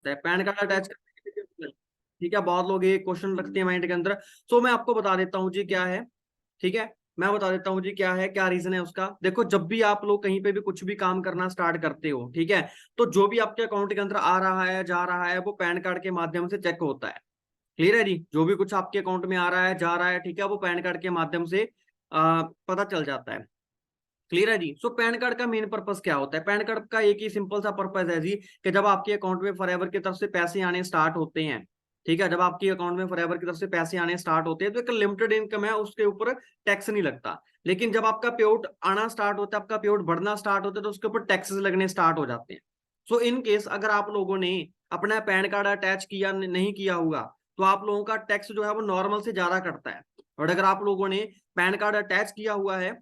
सकता है pan card attach करने के लिए। ठीक है, बहुत लोग ये क्वेश्चन रखते हैं माइंड के अंदर। तो मैं आपको बता देता हूँ जी क्या है। ठीक है, मैं बता देता हूँ जी क्या है, क्या रीजन है उसका। देखो, जब भी आप लोग कहीं पे भी कुछ भी काम करना स्टार्ट करते हो, ठीक है, तो जो भी आपके अकाउंट के अंदर आ रहा है जा रहा है वो पैन कार्ड के माध्यम से चेक होता है। क्लियर है जी, जो भी कुछ आपके अकाउंट में आ रहा है जा रहा है, ठीक है, वो पैन कार्ड के माध्यम से पता चल जाता है। क्लियर है जी। सो पैन कार्ड का मेन पर्पस क्या होता है? पैन कार्ड का एक ही सिंपल सा पर्पस है जी, कि जब आपके अकाउंट में फॉरएवर की तरफ से पैसे आने स्टार्ट होते हैं, ठीक है, जब आपके अकाउंट में फॉरएवर की तरफ से पैसे आने स्टार्ट होते हैं तो एक लिमिटेड इनकम है, उसके ऊपर टैक्स नहीं लगता। लेकिन जब आपका पेआउट आना स्टार्ट होता है, आपका पेआउट बढ़ना स्टार्ट होता है, तो उसके ऊपर टैक्सेस लगने स्टार्ट हो जाते हैं। सो इन केस अगर आप लोगों ने अपना पैन कार्ड अटैच किया नहीं किया हुआ, तो आप लोगों का टैक्स जो है वो नॉर्मल से ज्यादा कटता है। और अगर आप लोगों ने पैन कार्ड अटैच किया हुआ है,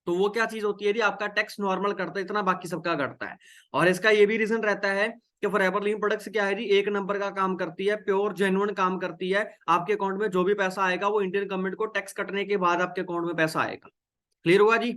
तो वो क्या चीज होती है जी, आपका टैक्स नॉर्मल करता है इतना, बाकी सबका घटता है। और इसका ये भी रीजन रहता है कि फॉरएवर लिविंग प्रोडक्ट्स क्या है जी, एक नंबर का काम करती है, प्योर जेन्युइन काम करती है। आपके अकाउंट में जो भी पैसा आएगा वो इंडियन गवर्नमेंट को टैक्स कटने के बाद आपके अकाउंट में पैसा आएगा। क्लियर हुआ जी?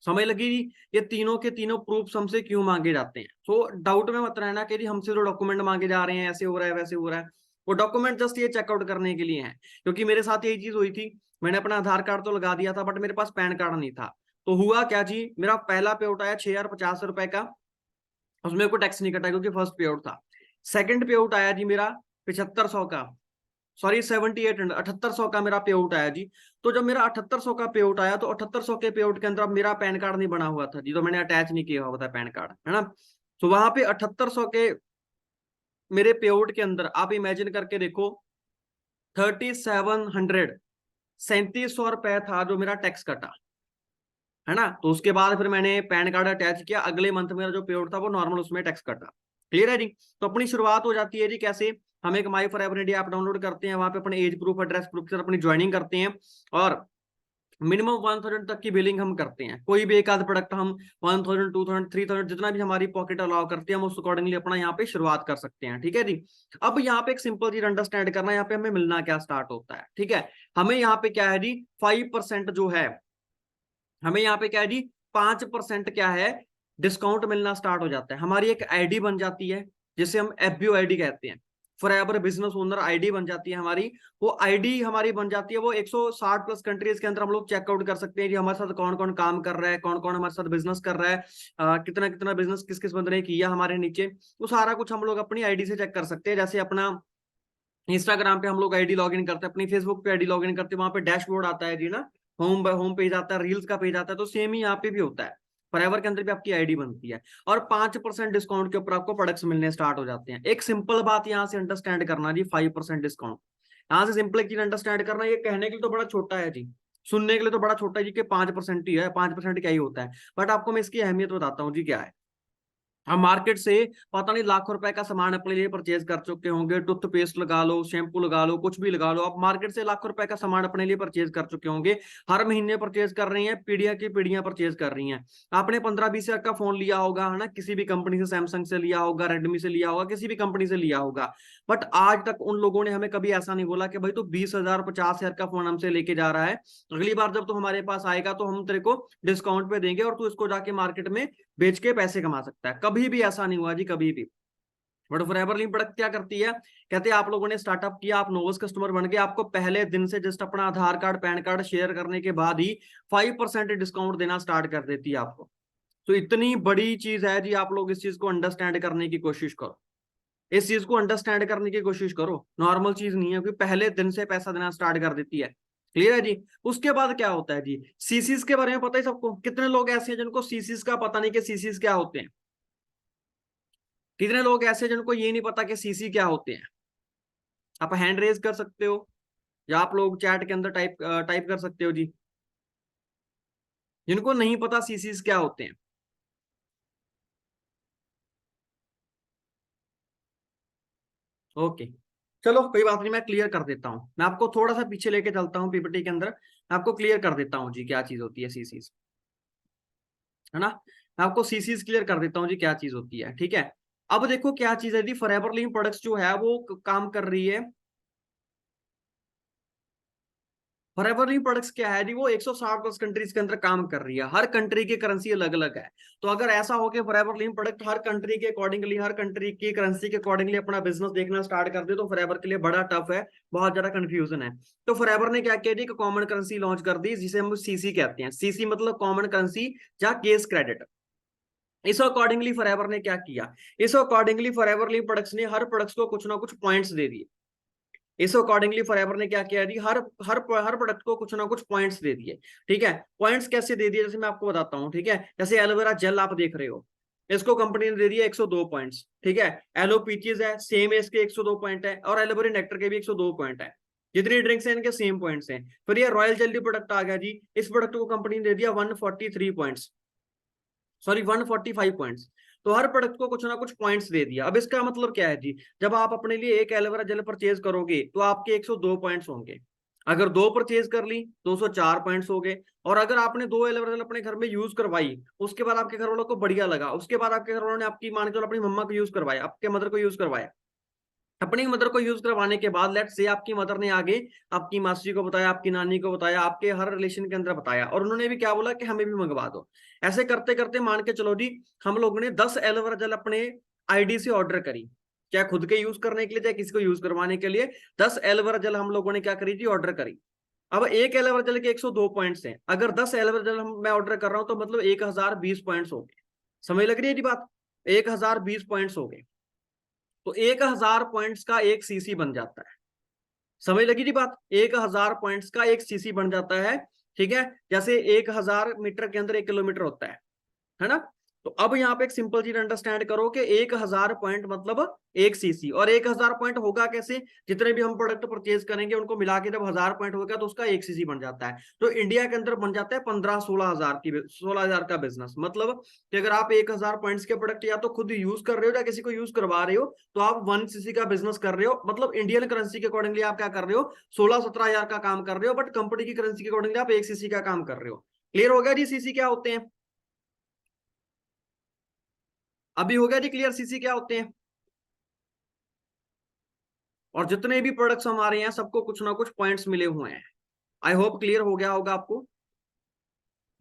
समझ लगी जी? ये तीनों के तीनों प्रूफ हमसे क्यों मांगे जाते हैं? तो डाउट में मत रहना कि जी हमसे जो डॉक्यूमेंट मांगे जा रहे हैं ऐसे हो रहा है वैसे हो रहा है। वो डॉक्यूमेंट जस्ट ये चेकआउट करने के लिए है, क्योंकि मेरे साथ यही चीज हुई थी। मैंने अपना आधार कार्ड तो लगा दिया था, बट मेरे पास पैन कार्ड नहीं था। तो हुआ क्या जी, मेरा पहला पे आउट आया 6,050 रुपए का, उसमें कोई टैक्स नहीं कटा क्योंकि फर्स्ट पे आउट था। सेकंड पे आउट आया जी मेरा 7500 का, सॉरी 7800, 7800 का मेरा पे आउट आया जी। तो जब मेरा 7800 का पे आउट आया, तो 7800 के पे आउट के अंदर अब मेरा पैन कार्ड नहीं बना हुआ था जी, तो मैंने अटैच नहीं किया हुआ था पैन कार्ड, है ना। तो वहां पे 7800 के मेरे पे आउट के अंदर आप इमेजिन करके देखो, 3700, 3700 रुपए था जो मेरा टैक्स कटा, है ना। तो उसके बाद फिर मैंने पैन कार्ड अटैच किया, अगले मंथ मेरा जो पे आउट था वो नॉर्मल उसमें टैक्स कटा। क्लियर है जी? तो अपनी शुरुआत हो जाती है जी कैसे, हम एक माई फॉरएवर इंडिया ऐप डाउनलोड करते हैं, वहां पे अपने एज प्रूफ एड्रेस प्रूफ के साथ अपनी ज्वाइनिंग करते हैं, और मिनिमम 1000 तक की बिलिंग हम करते हैं। कोई भी एक आध प्रोडक्ट हम 1000, 2000, 3000 जितना भी हमारी पॉकेट अलाउ करती है, हम उस अकॉर्डिंगली अपना यहाँ पे शुरुआत कर सकते हैं। ठीक है जी। अब यहाँ पे एक सिंपल चीज अंडरस्टैंड करना, यहाँ पे हमें मिलना क्या स्टार्ट होता है। ठीक है, हमें यहाँ पे क्या है जी, 5% जो है, हमें यहाँ पे क्या है जी, 5% क्या है, डिस्काउंट मिलना स्टार्ट हो जाता है। हमारी एक आईडी बन जाती है, जिसे हम एफबीओ आईडी कहते हैं, फॉरएवर बिजनेस ओनर आईडी बन जाती है हमारी। वो आईडी हमारी बन जाती है, वो 160 प्लस कंट्रीज के अंदर हम लोग चेकआउट कर सकते हैं कि हमारे साथ कौन कौन काम कर रहा है, कौन कौन हमारे साथ बिजनेस कर रहा है, कितना कितना बिजनेस किस किस बंदे ने किया हमारे नीचे। वो सारा कुछ हम लोग अपनी आईडी से चेक कर सकते हैं। जैसे अपना इंस्टाग्राम पे हम लोग आईडी लॉग इन करते हैं, अपनी फेसबुक पे आईडी लॉग इन करते हैं, वहां पे डैशबोर्ड आता है जी ना, होम पेज आता है, रील्स का पेज आता है, तो सेम ही यहाँ पे भी होता है। फॉरएवर के अंदर भी आपकी आईडी बनती है, और 5% डिस्काउंट के ऊपर आपको प्रोडक्ट्स मिलने स्टार्ट हो जाते हैं। एक सिंपल बात यहाँ से अंडरस्टैंड करना जी, 5% डिस्काउंट, यहाँ से सिंपल एक चीज अंडरस्टैंड करना, ये कहने के लिए तो बड़ा छोटा है जी, सुनने के लिए तो बड़ा छोटा है जी, कि 5% ही है, 5% क्या ही होता है, बट आपको मैं इसकी अहमियत बताता हूँ जी क्या है। हम मार्केट से पता नहीं लाखों रुपए का सामान अपने लिए परचेज कर चुके होंगे, टूथपेस्ट लगा लो, शैम्पू लगा लो, कुछ भी लगा लो, आप मार्केट से लाखों रुपए का सामान अपने लिए परचेज कर चुके होंगे। हर महीने परचेज कर रही हैं, पीढ़ियां की पीढ़ियां परचेज कर रही हैं। आपने 15-20 हजार का फोन लिया होगा, है ना, किसी भी कंपनी से, सैमसंग से लिया होगा, रेडमी से लिया होगा, किसी भी कंपनी से लिया होगा। बट आज तक उन लोगों ने हमें कभी ऐसा नहीं बोला कि भाई तू 20 हजार 50 हजार का फोन हमसे लेके जा रहा है, अगली बार जब तू हमारे पास आएगा तो हम तेरे को डिस्काउंट पे देंगे और तू इसको जाके मार्केट में बेच के पैसे कमा सकता है। कभी भी ऐसा नहीं हुआ जी, कभी भी। बट फॉरएवर लिविंग प्रोडक्ट क्या करती है, कहते हैं आप लोगों ने स्टार्टअप किया, आप नोवेस कस्टमर बन गए, आपको पहले दिन से जस्ट अपना आधार कार्ड पैन कार्ड शेयर करने के बाद ही 5% डिस्काउंट देना स्टार्ट कर देती है आपको। तो इतनी बड़ी चीज है जी, आप लोग इस चीज को अंडरस्टैंड करने की कोशिश करो, इस चीज को अंडरस्टैंड करने की कोशिश करो। नॉर्मल चीज नहीं है, क्योंकि पहले दिन से पैसा देना स्टार्ट कर देती है। क्लियर है जी? उसके बाद क्या होता है जी, सीसीस के बारे में पता है सबको? कितने लोग ऐसे हैं जिनको सीसीस का पता नहीं कि सीसीस क्या होते हैं? कितने लोग ऐसे हैं जिनको ये नहीं पता कि सीसी क्या होते हैं? आप हैंड रेज कर सकते हो, या आप लोग चैट के अंदर टाइप टाइप कर सकते हो जी, जिनको नहीं पता सीसीस क्या होते हैं। ओके, चलो कोई बात नहीं, मैं क्लियर कर देता हूँ, मैं आपको थोड़ा सा पीछे लेके चलता हूँ पीपीटी के अंदर, मैं आपको क्लियर कर देता हूँ जी क्या चीज होती है सीसीस, है ना। मैं आपको सीसीस क्लियर कर देता हूँ जी क्या चीज होती है। ठीक है, अब देखो क्या चीज है जी, फॉरएवर लिविंग प्रोडक्ट्स जो है वो काम कर रही है। फॉरएवर लिविंग प्रोडक्ट्स क्या है जी, वो 160 प्लस कंट्रीज के अंदर काम कर रही है, हर कंट्री की करेंसी अलग अलग है। तो अगर ऐसा हो कि फॉरएवर लिविंग प्रोडक्ट हर कंट्री के अकॉर्डिंगली, हर कंट्री की करेंसी के अकॉर्डिंगली अपना बिजनेस देखना स्टार्ट कर दे, तो फॉरएवर के लिए बड़ा टफ है, बहुत ज्यादा कंफ्यूजन है। तो फॉरएवर ने क्या किया जी, कॉमन करेंसी लॉन्च कर दी, जिसे हम सीसी कहते हैं। सीसी मतलब कॉमन करेंसी या केस क्रेडिट। इस अकॉर्डिंगली फॉरएवर ने क्या किया, इस अकॉर्डिंगली फॉरएवर लिविंग प्रोडक्ट्स ने हर प्रोडक्ट्स को कुछ ना कुछ पॉइंट्स दे दिए। इस अकॉर्डिंगली फॉरएवर ने क्या किया जी, हर हर हर प्रोडक्ट को कुछ ना कुछ पॉइंट्स दे दिए। ठीक है, पॉइंट्स कैसे दे दिए, जैसे मैं आपको बताता हूँ। ठीक है, जैसे एलोवेरा जेल आप देख रहे हो, इसको कंपनी ने दे दिया 102 पॉइंट्स। ठीक है, एलो पीचीज है, सेम है, इसके 102 पॉइंट है, और एलोवेरा नेक्टर के भी 102 पॉइंट है। जितनी ड्रिंक्स हैं इनके सेम पॉइंट्स हैं। फिर ये रॉयल जेली प्रोडक्ट आ गया जी, इस प्रोडक्ट को कंपनी ने दे दिया 143 पॉइंट्स, सॉरी 145 पॉइंट्स। तो हर प्रोडक्ट को कुछ ना कुछ पॉइंट्स दे दिया। अब इसका मतलब क्या है जी, जब आप अपने लिए एक एलोवेरा जेल परचेज करोगे तो आपके 102 पॉइंट्स होंगे। अगर दो परचेज कर ली 204 पॉइंट्स हो गए। और अगर आपने दो एलोवेरा जेल अपने घर में यूज करवाई, उसके बाद आपके घर वालों को बढ़िया लगा, उसके बाद आपके घर वालों ने आपकी, मान के चलो अपनी मम्मा को यूज करवाया, आपके मदर को यूज करवाया, अपनी मदर को यूज करवाने के बाद लेट्स से आपकी मदर ने आगे आपकी मासी को बताया, आपकी नानी को बताया, आपके हर रिलेशन के अंदर बताया, और उन्होंने भी क्या बोला कि हमें भी मंगवा दो। ऐसे करते करते मान के चलो जी, हम लोगों ने 10 एलोवेरा जेल अपने आईडी से ऑर्डर करी, चाहे खुद के यूज करने के लिए चाहे किसी को यूज करवाने के लिए। 10 एलोवेरा जेल हम लोगों ने क्या करी थी, ऑर्डर करी। अब एक एलोवेरा जेल के 102 पॉइंट्स हैं, अगर 10 एलोवेरा जेल मैं ऑर्डर कर रहा हूं तो मतलब 1020 पॉइंट्स हो गए। समझ लग रही है जी बात, 1020 पॉइंट्स हो गए। तो 1000 पॉइंट्स का एक सीसी बन जाता है। समझ लगी जी बात, 1000 पॉइंट्स का एक सीसी बन जाता है। ठीक है, जैसे 1000 मीटर के अंदर 1 किलोमीटर होता है ना। तो अब यहाँ पे एक सिंपल चीज अंडरस्टैंड करो कि 1000 पॉइंट मतलब एक सीसी। और 1000 पॉइंट होगा कैसे, जितने भी हम प्रोडक्ट परचेज करेंगे उनको मिला के जब 1000 पॉइंट होगा तो उसका एक सीसी बन जाता है। तो इंडिया के अंदर बन जाता है 15-16 हजार की, 16 हजार का बिजनेस। मतलब कि अगर आप 1000 पॉइंट्स के प्रोडक्ट या तो खुद यूज कर रहे हो या किसी को यूज करवा रहे हो, तो आप 1 सीसी का बिजनेस कर रहे हो। मतलब इंडियन करेंसी के अकॉर्डिंगली आप क्या कर रहे हो, 16-17 हजार का काम कर रहे हो, बट कंपनी की करेंसी के अकॉर्डिंगली आप 1 सीसी का काम कर रहे हो। क्लियर हो गया जी सीसी क्या होते हैं, अभी हो गया जी क्लियर सीसी क्या होते हैं। और जितने भी प्रोडक्ट्स हमारे यहाँ सबको कुछ ना कुछ पॉइंट्स मिले हुए हैं। आई होप क्लियर हो गया होगा आपको।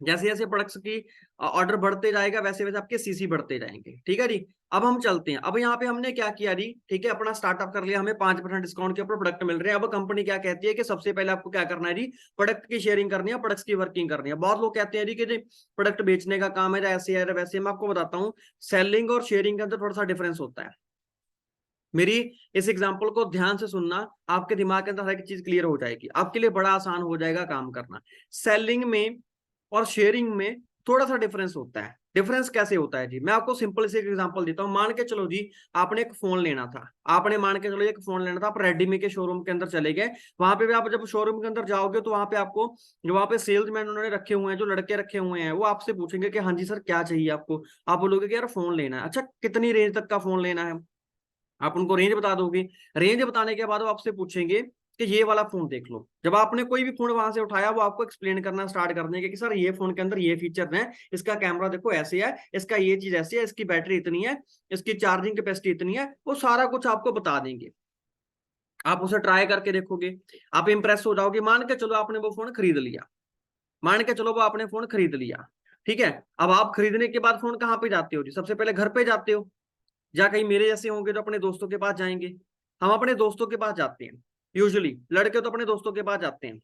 जैसे जैसे प्रोडक्ट्स की ऑर्डर बढ़ते जाएगा वैसे वैसे आपके सीसी बढ़ते जाएंगे। ठीक है जी, अब हम चलते हैं। अब यहाँ पे हमने क्या किया जी, ठीक है, अपना स्टार्टअप कर लिया, हमें 5% डिस्काउंट के ऊपर प्रोडक्ट मिल रहे हैं। अब कंपनी क्या कहती है कि सबसे पहले आपको क्या करना है जी, प्रोडक्ट की शेयरिंग करनी है, प्रोडक्ट्स की वर्किंग करनी है। बहुत लोग कहते हैं जी कि जी प्रोडक्ट बेचने का काम है ऐसे है वैसे। मैं आपको बताता हूँ, सेलिंग और शेयरिंग के अंदर थोड़ा सा डिफरेंस होता है। मेरी इस एग्जांपल को ध्यान से सुनना, आपके दिमाग के अंदर हर एक चीज क्लियर हो जाएगी, आपके लिए बड़ा आसान हो जाएगा काम करना। सेलिंग में और शेयरिंग में थोड़ा सा डिफरेंस होता है। डिफरेंस कैसे होता है जी, मैं आपको सिंपल से एक एग्जांपल देता हूं। मान के चलो जी, आपने एक फोन लेना था, आपने मान के चलो एक फोन लेना था, आप रेडमी के शोरूम के अंदर चले गए। वहां पे भी आप जब शोरूम के अंदर जाओगे तो वहां पे आपको, जो वहां पे सेल्समैन उन्होंने रखे हुए हैं, जो लड़के रखे हुए हैं, वो आपसे पूछेंगे कि हाँ जी सर क्या चाहिए आपको। आप बोलोगे कि यार फोन लेना है। अच्छा कितनी रेंज तक का फोन लेना है, आप उनको रेंज बता दोगे। रेंज बताने के बाद वो आपसे पूछेंगे कि ये वाला फोन देख लो। जब आपने कोई भी फोन वहां से उठाया, वो आपको एक्सप्लेन करना स्टार्ट कर देंगे कि सर ये फोन के अंदर ये फीचर हैं, इसका कैमरा देखो ऐसे है, इसका ये चीज ऐसी है, इसकी बैटरी इतनी है, इसकी चार्जिंग कैपेसिटी इतनी है, वो सारा कुछ आपको बता देंगे। आप उसे ट्राई करके देखोगे, आप इंप्रेस हो जाओगे। मान के चलो आपने वो फोन खरीद लिया, मान के चलो वो आपने फोन खरीद लिया। ठीक है, अब आप खरीदने के बाद फोन कहाँ पे जाते हो जी, सबसे पहले घर पे जाते हो, या कहीं मेरे जैसे होंगे तो अपने दोस्तों के पास जाएंगे। हम अपने दोस्तों के पास जाते हैं, यूजुअली लड़के तो अपने दोस्तों के पास जाते हैं।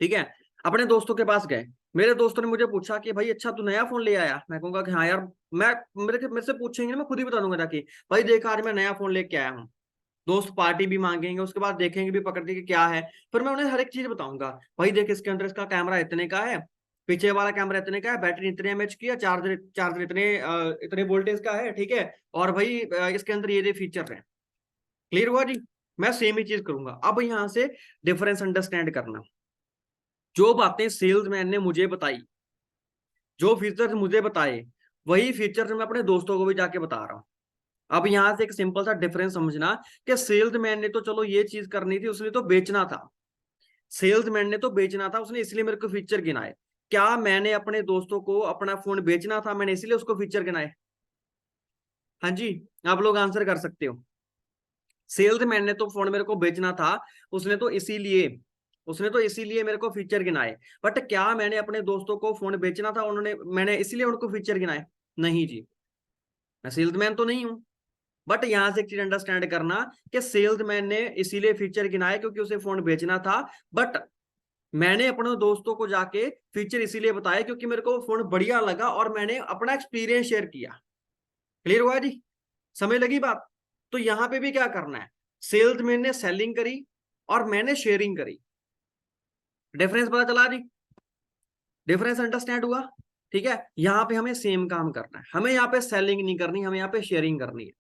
ठीक है, अपने दोस्तों के पास गए, मेरे दोस्तों ने मुझे पूछा कि भाई अच्छा तू नया फोन ले आया। मैं कहूंगा कि हाँ यार, मैं मेरे से पूछेंगे ना, मैं खुद ही बता दूंगा जाके, भाई देख आज मैं नया फोन लेके आया हूँ। दोस्त पार्टी भी मांगेंगे, उसके बाद देखेंगे भी पकड़ के कि क्या है। फिर मैं उन्हें हर एक चीज बताऊंगा, भाई देख इसके अंदर इसका कैमरा इतने का है, पीछे वाला कैमरा इतने का है, बैटरी इतने एमएच की है, चार्जर चार्जर इतने वोल्टेज का है। ठीक है, और भाई इसके अंदर ये फीचर है। क्लियर हुआ जी, मैं सेम ही चीज करूंगा। अब यहाँ से डिफरेंस अंडरस्टैंड करना, जो बातें सेल्समैन ने मुझे बताई, जो फीचर्स मुझे बताए, वही फीचर्स मैं अपने दोस्तों को भी जाके बता रहा हूँ। अब यहां से एक सिंपल सा डिफरेंस समझना कि सेल्समैन ने तो चलो ये चीज करनी थी, उसने तो बेचना था। सेल्समैन ने तो बेचना था, उसने इसलिए मेरे को फीचर गिनाए। क्या मैंने अपने दोस्तों को अपना फोन बेचना था, मैंने इसलिए उसको फीचर गिनाए? हाँ जी, आप लोग आंसर कर सकते हो। सेल्समैन ने तो फोन मेरे को बेचना था, उसने तो इसीलिए उसने तो इसीलिए मेरे को फीचर गिनाए। बट क्या मैंने अपने दोस्तों को फोन बेचना था, मैंने इसीलिए उनको फीचर गिनाए? नहीं जी, मैं सेल्समैन तो नहीं हूं। बट यहां से एक चीज अंडरस्टैंड करना कि सेल्समैन ने इसीलिए फीचर गिनाए क्योंकि उसे फोन बेचना था, बट मैंने अपने दोस्तों को जाके फीचर इसीलिए बताया क्योंकि मेरे को फोन बढ़िया लगा और मैंने अपना एक्सपीरियंस शेयर किया। क्लियर हुआ जी? समझ लगी बात? तो यहां पे भी क्या करना है, सेल्समैन ने सेलिंग करी और मैंने शेयरिंग करी। डिफरेंस पता चला जी? डिफरेंस अंडरस्टैंड हुआ? ठीक है, यहां पे हमें सेम काम करना है, हमें यहाँ पे सेलिंग नहीं करनी, हमें यहाँ पे शेयरिंग करनी है।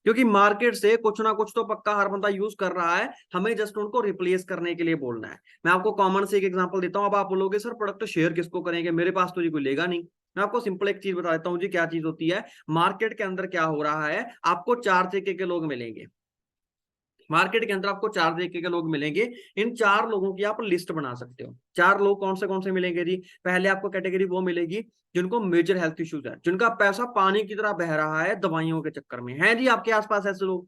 क्योंकि मार्केट से कुछ ना कुछ तो पक्का हर बंदा यूज कर रहा है, हमें जस्ट उनको रिप्लेस करने के लिए बोलना है। मैं आपको कॉमन से एक एग्जांपल देता हूं। अब आप बोलोगे सर प्रोडक्ट शेयर किसको करेंगे, मेरे पास तो जी कोई लेगा नहीं। मैं आपको सिंपल एक चीज बता देता हूं जी, क्या चीज होती है। मार्केट के अंदर क्या हो रहा है, आपको 4 तरीके के लोग मिलेंगे। मार्केट के अंदर आपको 4 तरीके के लोग मिलेंगे। इन 4 लोगों की आप लिस्ट बना सकते हो। 4 लोग कौन से मिलेंगे जी? पहले आपको कैटेगरी वो मिलेगी जिनको मेजर हेल्थ इश्यूज है, जिनका पैसा पानी की तरह बह रहा है दवाइयों के चक्कर में। है जी आपके आसपास ऐसे लोग?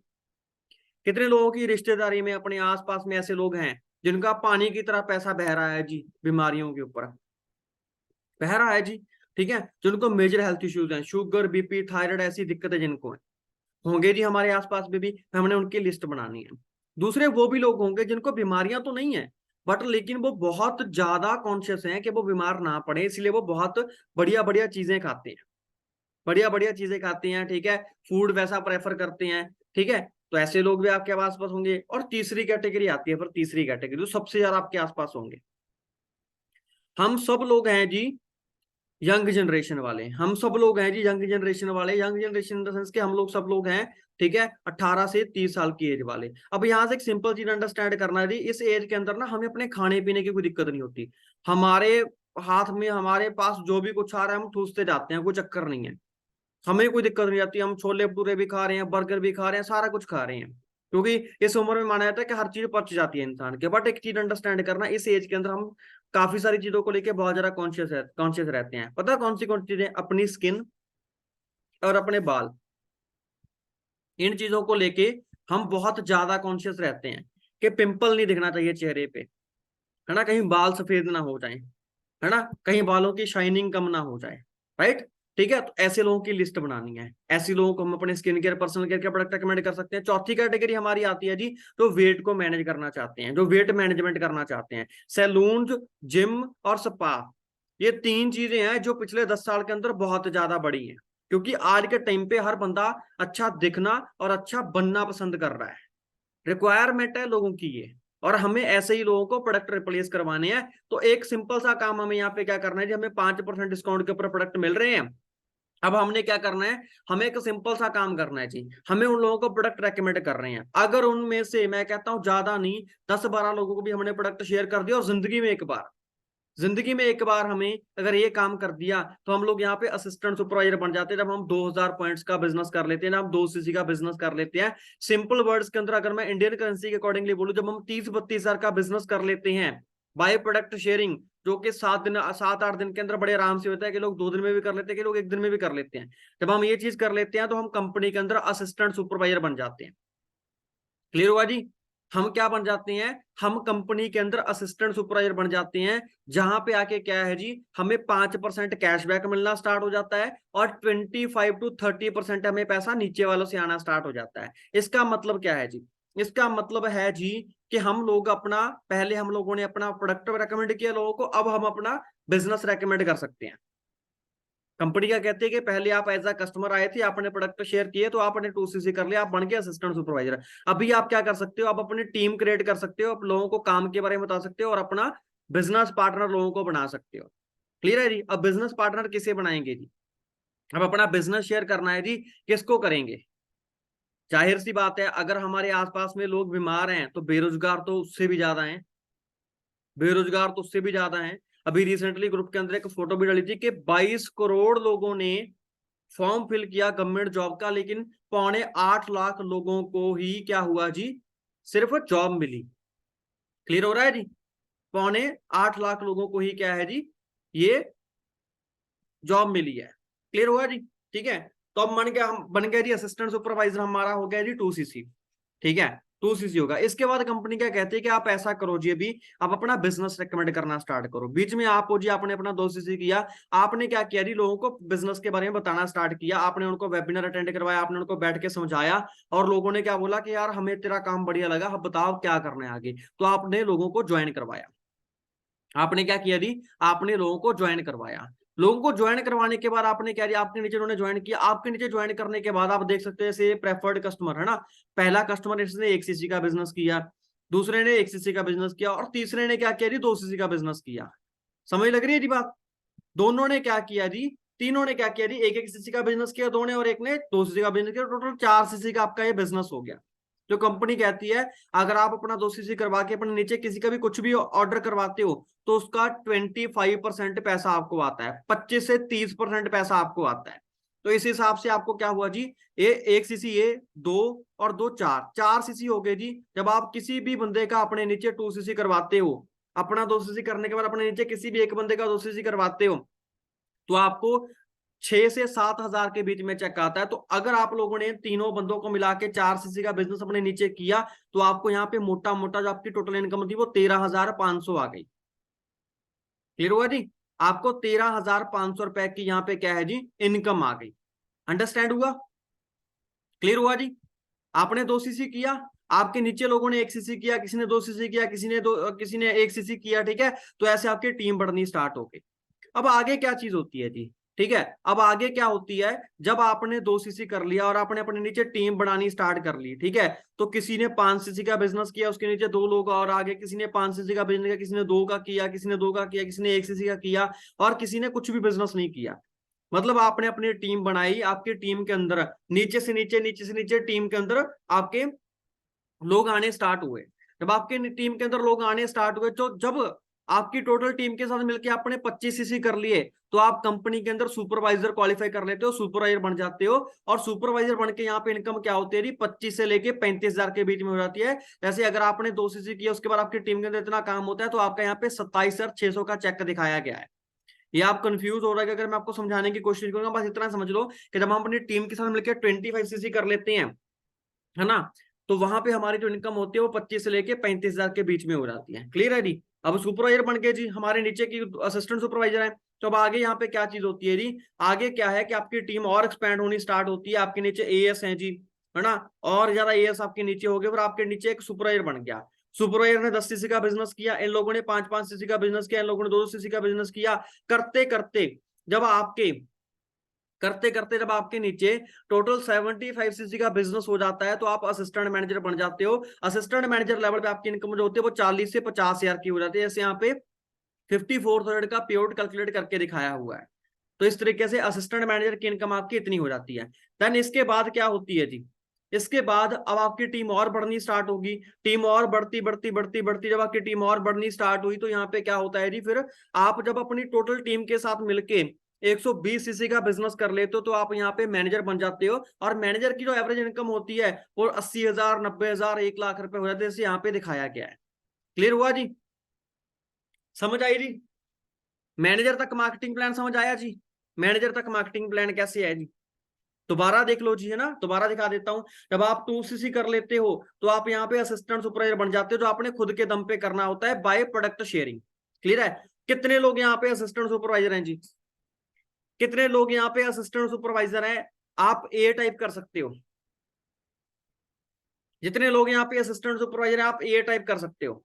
कितने लोगों की रिश्तेदारी में अपने आसपास में ऐसे लोग हैं जिनका पानी की तरह पैसा बह रहा है जी, बीमारियों के ऊपर बह रहा है जी? ठीक है, जिनको मेजर हेल्थ इश्यूज हैं, शुगर, बीपी, थायराइड, ऐसी दिक्कतें जिनको है, होंगे जी हमारे आसपास में भी, हमने उनकी लिस्ट बनानी है। दूसरे वो भी लोग होंगे जिनको बीमारियां तो नहीं है, बट लेकिन वो बहुत ज्यादा कॉन्शियस हैं कि वो बीमार ना पड़े, इसलिए वो बहुत बढ़िया बढ़िया चीजें खाते हैं, बढ़िया बढ़िया चीजें खाते हैं। ठीक है, फूड वैसा प्रेफर करते हैं। ठीक है, तो ऐसे लोग भी आपके आसपास होंगे। और तीसरी कैटेगरी आती है, फिर तीसरी कैटेगरी जो सबसे ज्यादा आपके आसपास होंगे, हम सब लोग हैं जी यंग जनरेशन वाले। हम सब लोग हैं जी यंग जनरेशन वाले। Young generation in the sense के हम लोग सब लोग हैं, ठीक है, 18 से 30 साल की एज वाले। अब यहां से एक सिंपल चीज अंडरस्टैंड करना है जी, इस एज के अंदर ना हमें अपने खाने पीने की कोई दिक्कत नहीं होती। हमारे हाथ में, हमारे पास जो भी कुछ आ रहा है हम ठूसते जाते हैं, कोई चक्कर नहीं है, हमें कोई दिक्कत नहीं आती। हम छोले भटूरे भी खा रहे हैं, बर्गर भी खा रहे हैं, सारा कुछ खा रहे हैं, क्योंकि इस उम्र में माना जाता है कि हर चीज पच जाती है इंसान के। बट एक चीज अंडरस्टैंड करना, इस एज के अंदर हम काफी सारी चीजों को लेके बहुत ज्यादा कॉन्शियस रहते हैं। पता कौन सी चीजें? अपनी स्किन और अपने बाल, इन चीजों को लेके हम बहुत ज्यादा कॉन्शियस रहते हैं कि पिंपल नहीं दिखना चाहिए चेहरे पे, है ना, कहीं बाल सफेद ना हो जाए, है ना, कहीं बालों की शाइनिंग कम ना हो जाए। राइट? ठीक है, तो ऐसे लोगों की लिस्ट बनानी है। ऐसे लोगों को हम अपने स्किन केयर, पर्सनल केयर के प्रोडक्ट रिकमेंड कर सकते हैं। चौथी कैटेगरी हमारी आती है जी, जो वेट को मैनेज करना चाहते हैं, जो वेट मैनेजमेंट करना चाहते हैं। सैलून, जिम और स्पा, ये 3 चीजें हैं जो पिछले 10 साल के अंदर बहुत ज्यादा बढ़ी हैं, क्योंकि आज के टाइम पे हर बंदा अच्छा दिखना और अच्छा बनना पसंद कर रहा है। रिक्वायरमेंट है लोगों की ये, और हमें ऐसे ही लोगों को प्रोडक्ट रिप्लेस करवाने हैं। तो एक सिंपल सा काम हमें यहाँ पे क्या करना है जी, हमें 5% डिस्काउंट के ऊपर प्रोडक्ट मिल रहे हैं। अब हमने क्या करना है, हमें एक सिंपल सा काम करना है जी, हमें उन लोगों को प्रोडक्ट रेकमेंड कर रहे हैं। अगर उनमें से, मैं कहता हूं ज्यादा नहीं, 10-12 लोगों को भी हमने प्रोडक्ट शेयर कर दिया, और जिंदगी में एक बार हमें अगर ये काम कर दिया, तो हम लोग यहाँ पे असिस्टेंट सुपरवाइजर बन जाते हैं। जब हम 2000 पॉइंट्स का बिजनेस कर लेते हैं ना, हम 2 cc का बिजनेस कर लेते हैं। सिंपल वर्ड्स के अंदर अगर मैं इंडियन करेंसी के अकॉर्डिंगली बोलूं, जब हम 30-32 हजार का बिजनेस कर लेते हैं बाय प्रोडक्ट शेयरिंग, जो कि 7-8 दिन के अंदर बड़े आराम से होता है, कि लोग 2 दिन में भी कर लेते हैं, कि लोग 1 दिन में भी कर लेते हैं। जब हम ये चीज कर लेते हैं तो हम कंपनी के अंदर असिस्टेंट सुपरवाइजर बन जाते हैं। क्लियर हुआ जी? हम क्या बन जाते हैं, हम कंपनी के अंदर असिस्टेंट सुपरवाइजर बन जाते हैं। जहां पे आके क्या है जी, हमें 5% कैशबैक मिलना स्टार्ट हो जाता है, और 25 to 30% हमें पैसा नीचे वालों से आना स्टार्ट हो जाता है। इसका मतलब क्या है जी? इसका मतलब है जी कि हम लोग अपना, पहले हम लोगों ने अपना प्रोडक्ट रेकमेंड किया लोगों को, अब हम अपना बिजनेस रेकमेंड कर सकते हैं। कंपनी क्या कहती है कि पहले आप एज अ कस्टमर आए थे, आपने प्रोडक्ट शेयर किए, तो आपने 2cc कर लिया, आप बन गए असिस्टेंट सुपरवाइजर। अभी आप क्या कर सकते हो, आप अपनी टीम क्रिएट कर सकते हो, आप लोगों को काम के बारे में बता सकते हो, और अपना बिजनेस पार्टनर लोगों को बना सकते हो। क्लियर है जी? अब बिजनेस पार्टनर किसे बनाएंगे जी? अब अपना बिजनेस शेयर करना है जी, किसको करेंगे? जाहिर सी बात है, अगर हमारे आसपास में लोग बीमार हैं तो बेरोजगार तो उससे भी ज्यादा हैं, बेरोजगार तो उससे भी ज्यादा हैं। अभी रिसेंटली ग्रुप के अंदर एक फोटो भी डाली थी कि 22 करोड़ लोगों ने फॉर्म फिल किया गवर्नमेंट जॉब का, लेकिन 8.25 लाख लोगों को ही क्या हुआ जी, सिर्फ जॉब मिली। क्लियर हो रहा है जी? 8.25 लाख लोगों को ही क्या है जी, ये जॉब मिली है। क्लियर हुआ जी? ठीक है, तो अब बन गया, हम बन गए जी असिस्टेंट सुपरवाइजर, हमारा हो गया जी 2cc। ठीक है, 2cc होगा। इसके बाद कंपनी क्या कहती है कि आप ऐसा करो जी, अभी आप अपना बिजनेस रेकमेंड करना स्टार्ट करो। बीच में आप हो जी, आपने अपना 2cc किया, आपने क्या किया जी, लोगों को बिजनेस के बारे में बताना स्टार्ट किया, आपने उनको वेबिनार अटेंड करवाया, आपने उनको बैठ के समझाया, और लोगों ने क्या बोला कि यार हमें तेरा काम बढ़िया लगा, अब बताओ क्या करना है आगे। तो आपने लोगों को ज्वाइन करवाया। आपने क्या किया जी, आपने लोगों को ज्वाइन करवाया। लोगों को ज्वाइन करवाने के बाद आपने क्या, आपके नीचे उन्होंने ज्वाइन किया, आपके नीचे ज्वाइन करने के बाद आप देख सकते हैं जैसे प्रेफर्ड कस्टमर है ना, पहला कस्टमर इसने 1cc का बिजनेस किया, दूसरे ने 1cc का बिजनेस किया, और तीसरे ने क्या किया जी, 2cc का बिजनेस किया। समझ लग रही है जी बात? दोनों ने क्या किया जी, तीनों ने क्या किया जी, 1-1cc का बिजनेस किया दो ने, और एक ने 2cc का बिजनेस किया, टोटल 4cc का आपका ये बिजनेस हो गया। जो कंपनी कहती है अगर आप अपना 2cc करवा के अपने नीचे किसी का भी कुछ भी ऑर्डर करवाते हो तो उसका 25% पैसा आपको आता है, 25 से 30% पैसा आपको आता है। तो इस हिसाब से आपको क्या हुआ जी, ये 1cc, ये 2 और 2 4 4cc हो गए जी। जब आप किसी भी बंदे का अपने नीचे 2cc करवाते हो, अपना 2cc करने के बाद अपने नीचे किसी भी एक बंदे का 2cc करवाते हो, तो आपको 6 से 7 हजार के बीच में चेक आता है। तो अगर आप लोगों ने तीनों बंदों को मिला के 4cc का बिजनेस अपने नीचे किया, तो आपको यहाँ पे मोटा मोटा जो आपकी टोटल इनकम थी वो 13,500 आ गई। क्लियर हुआ जी? आपको 13,500 रुपए की यहाँ पे क्या है जी, इनकम आ गई। अंडरस्टैंड हुआ? क्लियर हुआ जी? आपने 2cc किया, आपके नीचे लोगों ने 1cc किया, किसी ने 2cc किया, किसी ने 1cc किया, ठीक है। तो ऐसे आपकी टीम बढ़नी स्टार्ट हो गई। अब आगे क्या चीज होती है जी, ठीक है, अब आगे क्या होती है, जब आपने 2cc कर लिया और आपने अपने नीचे टीम बनानी स्टार्ट कर ली, ठीक है, तो किसी ने 5cc का बिजनेस किया, उसके नीचे 2 लोग और आगे, किसी ने 5cc का बिजनेस किया, किसी ने 2 का किया, किसी ने 2 का किया, किसी ने 1cc का किया, और किसी ने कुछ भी बिजनेस नहीं किया। मतलब आपने अपनी टीम बनाई, आपकी टीम के अंदर नीचे से नीचे, नीचे से नीचे टीम के अंदर आपके लोग आने स्टार्ट हुए। जब आपके टीम के अंदर लोग आने स्टार्ट हुए, तो जब आपकी टोटल टीम के साथ मिलकर आपने 25cc कर लिए, तो आप कंपनी के अंदर सुपरवाइजर क्वालिफाई कर लेते हो, सुपरवाइजर बन जाते हो। और सुपरवाइजर बन के यहाँ पे इनकम क्या होती है जी, 25 से लेके 35 हजार के बीच में हो जाती है। जैसे अगर आपने 2cc किया, उसके बाद आपकी टीम के अंदर इतना काम होता है, तो आपका यहाँ पे 27,600 का चेक दिखाया गया है। ये आप कंफ्यूज हो रहा है कि अगर मैं आपको समझाने की कोशिश करूंगा, बस इतना समझ लो कि जब हम अपनी टीम के साथ मिलकर 25cc कर लेते हैं, है ना, तो वहां पे हमारी जो इनकम होती है वो 25 से लेके 35 हजार के बीच में हो जाती है। क्लियर है जी? अब सुपरवाइजर बन गए जी, हमारे नीचे की असिस्टेंट सुपरवाइजर है। तो अब आगे यहाँ पे क्या चीज होती है जी, आगे क्या है कि आपकी टीम और एक्सपैंड होनी स्टार्ट होती है। आपके नीचे एएस है जी, है ना, और ज्यादा एएस आपके नीचे हो गए, फिर आपके नीचे एक सुपरवाइजर बन गया। सुपरवाइजर ने 10cc का बिजनेस किया, इन लोगों ने 5-5cc का बिजनेस किया, इन लोगों ने 2-2cc का बिजनेस किया। करते करते जब आपके करते करते जब आपके नीचे टोटल 75cc का बिजनेस हो जाता है, तो आप असिस्टेंट मैनेजर बन जाते हो। असिस्टेंट मैनेजर लेवल पे आपकी इनकम जो होती है वो 40 से 50 हजार की हो जाती है। जैसे यहाँ पे 54 का पेआउट कैलकुलेट करके दिखाया हुआ है। तो इस तरीके से असिस्टेंट मैनेजर की इनकम आपकी इतनी हो जाती है। देन इसके बाद क्या होती है जी, इसके बाद अब आपकी टीम और बढ़नी स्टार्ट होगी। टीम और बढ़ती बढ़ती बढ़ती बढ़ती जब आपकी टीम और बढ़नी स्टार्ट हुई, तो यहाँ पे क्या होता है जी, फिर आप जब अपनी टोटल टीम के साथ मिलके 120cc का बिजनेस कर लेते हो, तो आप यहाँ पे मैनेजर बन जाते हो। और मैनेजर की जो एवरेज इनकम होती है वो 80,000, 90,000, 1 लाख रुपए हो जाते हैं, जैसे यहाँ पे दिखाया गया है। क्लियर हुआ जी? समझ आई जी? मैनेजर तक मार्केटिंग प्लान समझ आया जी? मैनेजर तक मार्केटिंग प्लान कैसे है जी? दोबारा देख लो जी, है ना, दोबारा दिखा देता हूं। जब आप 2cc कर लेते हो, तो आप यहाँ पे असिस्टेंट सुपरवाइजर बन जाते हो, जो आपने खुद के दम पे करना होता है बाय प्रोडक्ट शेयरिंग। क्लियर है? कितने लोग यहाँ पे असिस्टेंट सुपरवाइजर हैं जी? कितने लोग यहाँ पे असिस्टेंट सुपरवाइजर हैं? आप ए टाइप कर सकते हो। जितने लोग यहाँ पे असिस्टेंट सुपरवाइजर हैं, आप ए टाइप कर सकते हो।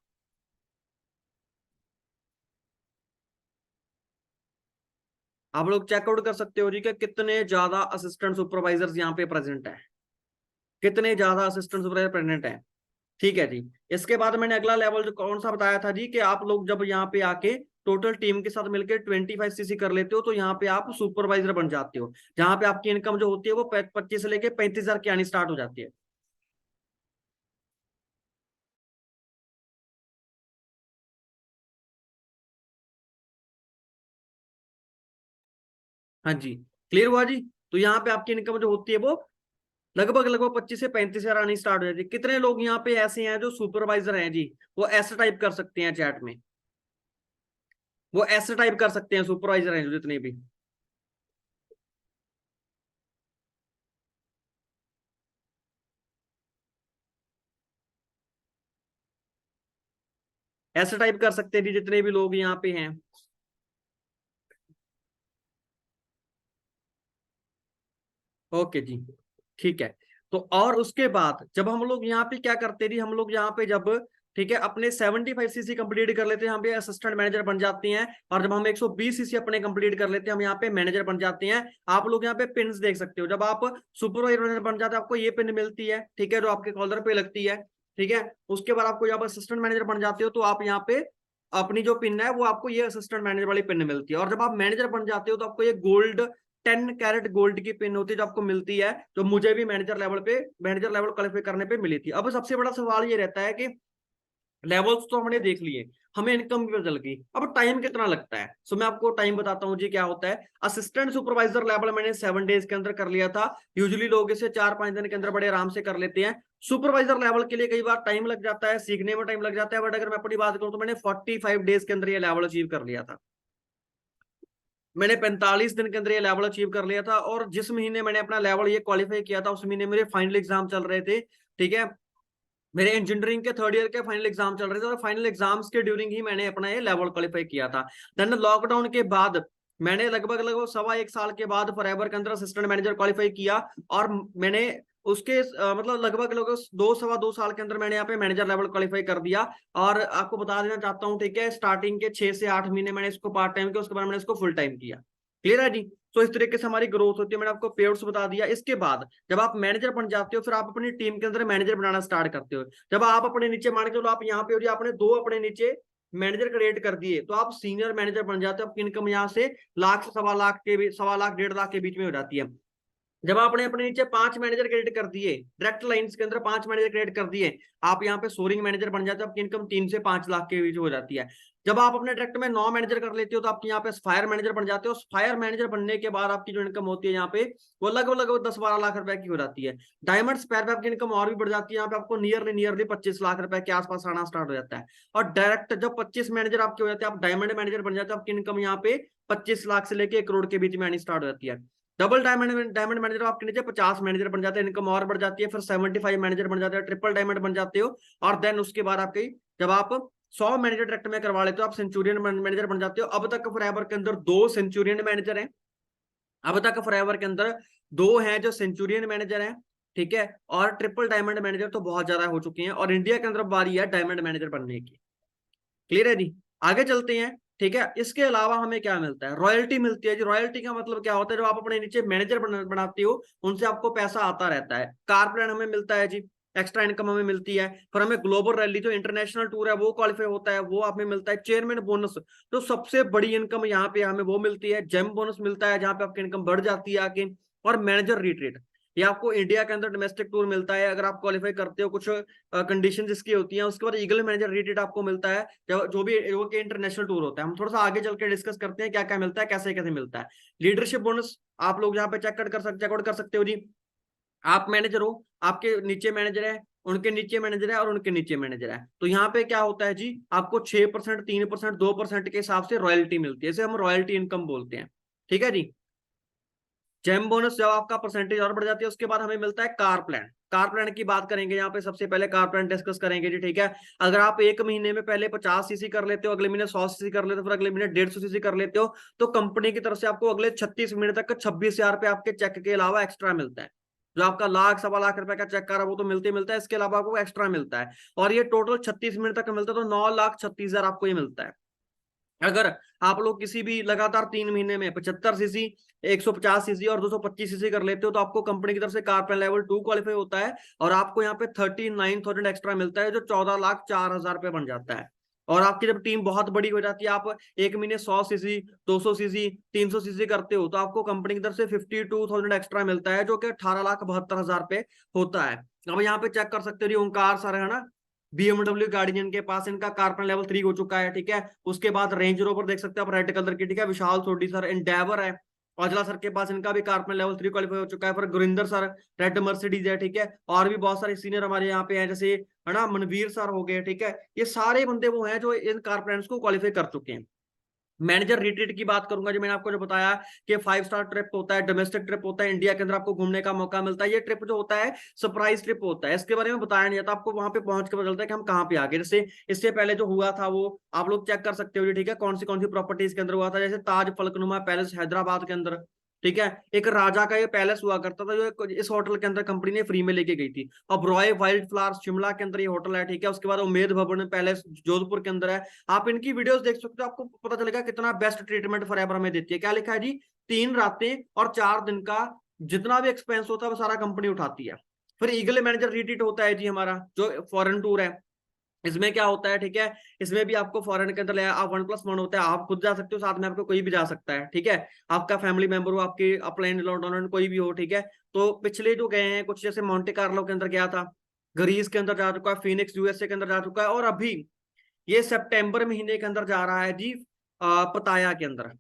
आप लोग चेकआउट कर सकते हो जी कि कितने ज्यादा असिस्टेंट सुपरवाइजर्स यहाँ पे प्रेजेंट है, कितने ज्यादा असिस्टेंट सुपरवाइजर प्रेजेंट है। ठीक है जी। इसके बाद मैंने अगला लेवल जो कौन सा बताया था जी, कि आप लोग जब यहाँ पे आके टोटल टीम के साथ मिलकर 25cc कर लेते हो, तो यहाँ पे आप सुपरवाइजर बन जाते हो, जहां पे आपकी इनकम जो होती है वो 25 से लेके 35 हजार की आनी स्टार्ट हो जाती है। हाँ जी, क्लियर हुआ जी? तो यहाँ पे आपकी इनकम जो होती है वो लगभग लगभग 25 से 35 हजार आनी स्टार्ट हो जाती है। कितने लोग यहाँ पे ऐसे हैं जो सुपरवाइजर हैं जी? वो ऐसे टाइप कर सकते हैं चैट में, वो ऐसे टाइप कर सकते हैं, सुपरवाइजर हैं जो जितने भी। ऐसे टाइप कर सकते हैं जी जितने भी लोग यहाँ पे हैं। ओके जी, ठीक है। तो और उसके बाद जब हम लोग यहाँ पे क्या करते हैं जी, हम लोग यहाँ पे जब ठीक है अपने 75 सीसी कंप्लीट कर लेते हैं, यहाँ पे असिस्टेंट मैनेजर बन जाते हैं। और जब हम 120 सीसी अपने कंप्लीट कर लेते हैं, हम यहाँ पे मैनेजर बन जाते हैं। आप लोग यहाँ पे पिन्स देख सकते हो, जब आप सुपरवाइजर बन जाते हैं आपको ये पिन मिलती है, ठीक है, जो आपके कॉलर पे लगती है, ठीक है। उसके बाद आपको जब असिस्टेंट मैनेजर बन जाते हो तो आप यहाँ पे अपनी जो पिन है वो आपको ये असिस्टेंट मैनेजर वाली पिन मिलती है। और जब आप मैनेजर बन जाते हो तो आपको ये गोल्ड 10 कैरेट गोल्ड की पिन होती है जो आपको मिलती है, जो मुझे भी मैनेजर लेवल क्वालिफाई करने पे मिली थी। अब सबसे बड़ा सवाल ये रहता है कि लेवल्स तो हमने देख लिए, हमें इनकम भी पता चल गई, अब टाइम कितना लगता है। सो मैं आपको टाइम बताता हूँ जी क्या होता है। असिस्टेंट सुपरवाइजर लेवल मैंने 7 डेज के अंदर कर लिया था। यूजुअली लोग इसे 4-5 दिन के अंदर बड़े आराम से कर लेते हैं। सुपरवाइजर लेवल के लिए कई बार टाइम लग जाता है, सीखने में टाइम लग जाता है, बट अगर मैं अपनी बात करूं तो मैंने 45 डेज के अंदर ये लेवल अचीव कर लिया था। मैंने 45 दिन के अंदर ये लेवल अचीव कर लिया था। और जिस महीने मैंने अपना लेवल ये क्वालिफाई किया था उस महीने मेरे फाइनल एग्जाम चल रहे थे, ठीक है। मेरे इंजीनियरिंग के 3rd ईयर के फाइनल एग्जाम चल रहे थे और फाइनल एग्जाम्स के ड्यूरिंग ही मैंने अपना ये लेवल क्वालिफाई किया था। देन लॉकडाउन के बाद मैंने लगभग लगभग 1.25 साल के बाद फॉरएवर के अंदर असिस्टेंट मैनेजर क्वालिफाई किया। और मैंने उसके मतलब लगभग लगभग 2 सवा 2 साल के अंदर मैंने यहाँ पे मैनेजर लेवल क्वालिफाई कर दिया। और आपको बता देना चाहता हूँ, ठीक है, स्टार्टिंग के 6 से 8 महीने मैंने इसको पार्ट टाइम किया, उसके बाद मैंने इसको फुल टाइम किया। क्लियर है जी। तो इस तरीके से हमारी ग्रोथ होती है। मैंने आपको पेआउट्स बता दिया। इसके बाद जब आप मैनेजर बन जाते हो फिर आप अपनी टीम के अंदर मैनेजर बनाना स्टार्ट करते हो। जब आप अपने नीचे मान के चलो आप यहाँ पे हो, आपने 2 अपने नीचे मैनेजर क्रिएट कर दिए तो आप सीनियर मैनेजर बन जाते हो। आपकी इनकम यहाँ से लाख से 1.25 लाख के भी 1.25 लाख 1.5 लाख के बीच में हो जाती है। जब आपने अपने नीचे 5 मैनेजर क्रिएट कर दिए, डायरेक्ट लाइंस के अंदर 5 मैनेजर क्रिएट कर दिए, आप यहाँ पे सोरिंग मैनेजर बन जाते हो। आपकी इनकम 3 से 5 लाख के बीच हो जाती है। जब आप अपने डायरेक्ट में 9 मैनेजर कर लेते हो तो आपके यहाँ पे फायर मैनेजर बन जाते हो। फायर मैनेजर बनने के बाद आपकी जो इनकम होती है यहाँ पे वो लगभग लगभग 10-12 लाख रुपए की हो जाती है। डायमंड स्पैर पे आपकी इनकम और भी बढ़ जाती है। यहाँ पे आपको नियरली 25 लाख रुपए के आसपास आना स्टार्ट हो जाता है। और डायरेक्ट जब 25 मैनेजर आपके हो जाते हैं, आप डायमंड मैनेजर बन जाते हो, आपकी इनकम यहाँ पे 25 लाख से लेके 1 करोड़ के बीच में आनी स्टार्ट हो जाती है। डबल डायमंड मैनेजर आपके नीचे 50 मैनेजर बन जाते हैं, इनकम और बढ़ जाती है। फिर 75 मैनेजर बन जाते हैं, ट्रिपल डायमंड बन जाते हो। और देन उसके बाद आपकी जब आप 100 मैनेजर डायरेक्ट में करवा लेते हो आप सेंचुरियन मैनेजर बन जाते हो। अब तक फॉरएवर के अंदर 2 सेंचुरियन मैनेजर हैं। अब तक फॉरएवर के अंदर 2 हैं जो सेंचुरियन मैनेजर हैं, ठीक है। और ट्रिपल डायमंड मैनेजर तो बहुत ज्यादा हो चुके हैं और इंडिया के अंदर बारी है डायमंड मैनेजर बनने की। क्लियर है जी। आगे चलते हैं, ठीक है। इसके अलावा हमें क्या मिलता है, रॉयल्टी मिलती है जी। रॉयल्टी का मतलब क्या होता है, जो आप अपने नीचे मैनेजर बनाते हो उनसे आपको पैसा आता रहता है। कारप्लान हमें मिलता है जी, एक्स्ट्रा इनकम हमें मिलती है। फिर हमें ग्लोबल रैली जो इंटरनेशनल टूर है वो क्वालिफाई होता है, वो हमें मिलता है। चेयरमैन बोनस, तो सबसे बड़ी इनकम यहाँ पे हमें वो मिलती है। जेम बोनस मिलता है जहाँ पे आपकी इनकम बढ़ जाती है आगे। और मैनेजर रिट्रीट, ये आपको इंडिया के अंदर डोमेस्टिक टूर मिलता है अगर आप क्वालिफाई करते हो, कुछ कंडीशन इसकी होती हैं। उसके बाद ईगल मैनेजर रिट्रीट आपको मिलता है जो भी इंटरनेशनल टूर होता है। हम थोड़ा सा आगे चल के डिस्कस करते हैं क्या क्या मिलता है, कैसे कैसे मिलता है। लीडरशिप बोनस आप लोग यहाँ पे चेकआउट कर सकते हो जी। आप मैनेजर हो, आपके नीचे मैनेजर है, उनके नीचे मैनेजर है और उनके नीचे मैनेजर है, तो यहाँ पे क्या होता है जी, आपको 6%, 3%, 2% के हिसाब से रॉयल्टी मिलती है। इसे हम रॉयल्टी इनकम बोलते हैं, ठीक है जी। जेम बोनस जब आपका परसेंटेज और बढ़ जाती है उसके बाद हमें मिलता है कार प्लान। कार प्लान की बात करेंगे यहाँ पे, सबसे पहले कार प्लान डिस्कस करेंगे जी, ठीक है। अगर आप एक महीने में पहले 50 सीसी कर लेते हो, अगले महीने 100 सीसी कर लेते हो, फिर अगले महीने 150 सीसी कर लेते हो, तो कंपनी की तरफ से आपको अगले 36 महीने तक 26,000 रुपए आपके चेक के अलावा एक्स्ट्रा मिलता है। जो आपका 1.25 लाख रुपए का चेक कर रहा है वो तो मिलते ही मिलता है, इसके अलावा आपको एक्स्ट्रा मिलता है। और ये टोटल 36 महीने तक मिलता है, तो 9,36,000 आपको ये मिलता है। अगर आप लोग किसी भी लगातार 3 महीने में 75 सीसी, 150 सीसी और 225 सीसी कर लेते हो तो आपको कंपनी की तरफ से कारपेन लेवल 2 क्वालिफाई होता है। और आपको यहाँ पे 39,000 एक्स्ट्रा मिलता है, जो 14,04,000 रुपए बन जाता है। और आपकी जब टीम बहुत बड़ी हो जाती है, आप एक महीने 100 सीसी, 200 सीसी, 300 सीसी करते हो, तो आपको कंपनी की तरफ से 52,000 एक्स्ट्रा मिलता है, जो कि 18,72,000 रुपए होता है। अब यहाँ पे चेक कर सकते हो, ओंकार सर है ना, BMW गार्डियन के पास इनका कारपेन लेवल 3 हो चुका है, ठीक है। उसके बाद रेंज रोवर देख सकते हो आप रेड कलर की, ठीक है, विशाल सोडी सर एंडेवर है, औजला सर के पास इनका भी कारपेन लेवल 3 क्वालिफाई हो चुका है। फिर गुरिंदर सर रेड मर्सिडीज है, ठीक है। और भी बहुत सारे सीनियर हमारे यहाँ पे हैं, जैसे है ना मनवीर सर हो गए, ठीक है। ये सारे बंदे वो हैं जो इन कारपेन्स को क्वालिफाई कर चुके हैं। मैनेजर रिट्रीट की बात करूंगा, जो मैंने आपको जो बताया कि 5 स्टार ट्रिप होता है, डोमेस्टिक ट्रिप होता है, इंडिया के अंदर आपको घूमने का मौका मिलता है। ये ट्रिप जो होता है सरप्राइज ट्रिप होता है, इसके बारे में बताया नहीं जाता आपको, वहां पे पहुंच के पता चलता है कि हम कहाँ पे आ गए। जैसे इससे पहले जो हुआ था वो आप लोग चेक कर सकते हो, ठीक है, कौन सी प्रॉपर्टीज के अंदर हुआ था। जैसे ताज फलकनुमा पैलेस हैदराबाद के अंदर, ठीक है, एक राजा का ये पैलेस हुआ करता था, जो इस होटल के अंदर कंपनी ने फ्री में लेके गई थी। अब रॉय वाइल्ड फ्लावर्स शिमला के अंदर ये होटल है, ठीक है। उसके बाद उमेद भवन पैलेस जोधपुर के अंदर है। आप इनकी वीडियोस देख सकते हो, आपको पता चलेगा कितना बेस्ट ट्रीटमेंट फॉरएवर हमें देती है। क्या लिखा है जी, 3 रातें और 4 दिन का जितना भी एक्सपेंस होता है वो सारा कंपनी उठाती है। फिर ईगल मैनेजर रिट्रीट होता है जी हमारा, जो फॉरेन टूर है। इसमें क्या होता है, ठीक है, इसमें भी आपको फॉरेन के अंदर ले, आप 1+1 होता है, आप खुद जा सकते हो, साथ में आपको कोई भी जा सकता है, ठीक है। आपका फैमिली मेंबर हो, आपके अपलाइन लॉन्डन कोई भी हो, ठीक है। तो पिछले जो गए हैं कुछ, जैसे मोंटे कार्लो के अंदर गया था, ग्रीस के अंदर जा चुका है, फिनिक्स यूएसए के अंदर जा चुका है, और अभी ये सितंबर महीने के अंदर जा रहा है जी पताया के अंदर,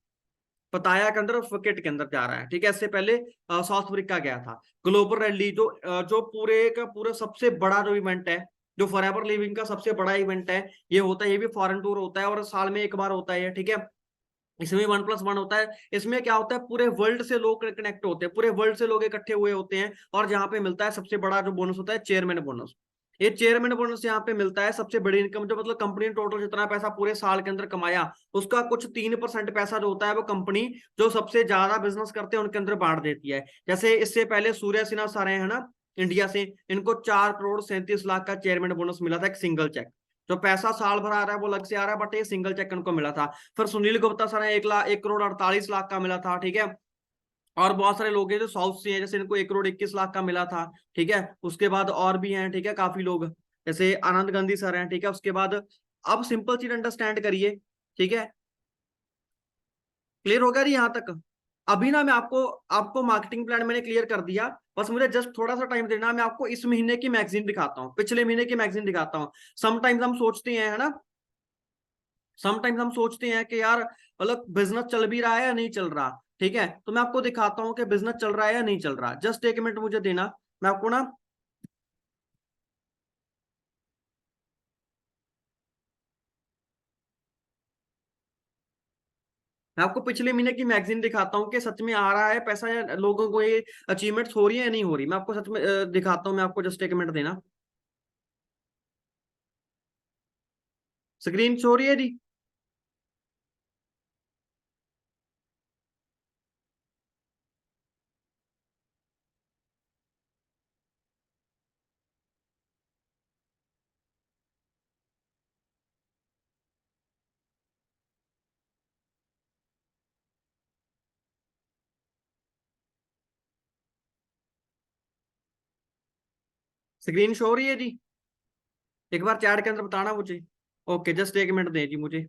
पताया के अंदर फुकेट के अंदर जा रहा है, ठीक है। इससे पहले साउथ अफ्रीका गया था। ग्लोबल रैली जो पूरे का पूरा सबसे बड़ा जो इवेंट है, जो फॉरएवर लिविंग का सबसे बड़ा इवेंट है, ये होता है, ये भी फॉरेन टूर होता है और साल में एक बार होता है, ठीक है। इसमें 1+1 होता है। इसमें क्या होता है, पूरे वर्ल्ड से लोग कनेक्ट होते हैं, पूरे वर्ल्ड से लोग इकट्ठे हुए होते हैं, और जहां पे मिलता है सबसे बड़ा जो बोनस होता है चेयरमैन बोनस। ये चेयरमैन बोनस यहाँ पे मिलता है, सबसे बड़ी इनकम, जो मतलब कंपनी ने टोटल जितना पैसा पूरे साल के अंदर कमाया, उसका कुछ 3% पैसा जो होता है वो कंपनी जो सबसे ज्यादा बिजनेस करते हैं उनके अंदर बांट देती है। जैसे इससे पहले सूर्य सिन्हा सारे है ना इंडिया से, इनको 4 करोड़ 37 लाख का चेयरमैन बोनस मिला था, एक सिंगल चेक। जो पैसा साल भर आ रहा है वो अलग से आ रहा है, बट ये सिंगल चेक उनको मिला था। फिर सुनील गुप्ता सर है, 1 करोड़ 48 लाख का मिला था, ठीक है। और बहुत सारे लोग हैं जो साउथ से हैं, जैसे इनको 1 करोड़ 21 लाख का मिला था, ठीक है। उसके बाद और भी हैं, ठीक है, काफी लोग, जैसे आनंद गांधी सर हैं, ठीक है। उसके बाद अब सिंपल चीज अंडरस्टैंड करिए, ठीक है, क्लियर होगा जी यहाँ तक। अभी ना मैं आपको आपको मार्केटिंग प्लान मैंने क्लियर कर दिया, बस मुझे जस्ट थोड़ा सा टाइम देना, मैं आपको इस महीने की मैगजीन दिखाता हूँ, पिछले महीने की मैगजीन दिखाता हूँ। समटाइम्स हम सोचते हैं, है ना, समटाइम्स हम सोचते हैं कि यार मतलब बिजनेस चल भी रहा है या नहीं चल रहा, ठीक है। तो मैं आपको दिखाता हूँ कि बिजनेस चल रहा है या नहीं चल रहा। जस्ट 1 मिनट मुझे देना, मैं आपको ना, मैं आपको पिछले महीने की मैगजीन दिखाता हूँ कि सच में आ रहा है पैसा, या लोगों को ये अचीवमेंट्स हो रही है या नहीं हो रही। मैं आपको सच में दिखाता हूँ, मैं आपको जस्ट 1 मिनट देना। स्क्रीन शो हो रही है जी? स्क्रीन शो हो रही है जी? एक बार चैट के अंदर बताना मुझे। ओके, जस्ट 1 मिनट दे जी मुझे।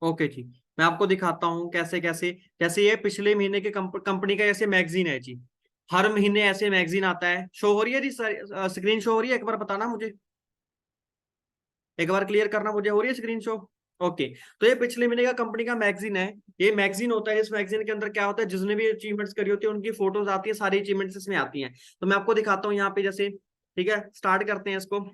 ओके जी, मैं आपको दिखाता हूँ कैसे कैसे। जैसे ये पिछले महीने के कंपनी का ऐसे मैगजीन है जी, हर महीने ऐसे मैगजीन आता है। शो हो रही है जी सर? स्क्रीन शो हो रही है? एक बार बताना मुझे, एक बार क्लियर करना मुझे, हो रही है स्क्रीन शो? ओके। तो ये पिछले महीने का कंपनी का मैगजीन है। ये मैगजीन होता है, इस मैगजीन के अंदर क्या होता है, जिसने भी अचीवमेंट्स करी होती है उनकी फोटोज आती है, सारी अचीवमेंट्स इसमें आती हैं। तो मैं आपको दिखाता हूँ यहाँ पे, जैसे, ठीक है, स्टार्ट करते हैं इसको।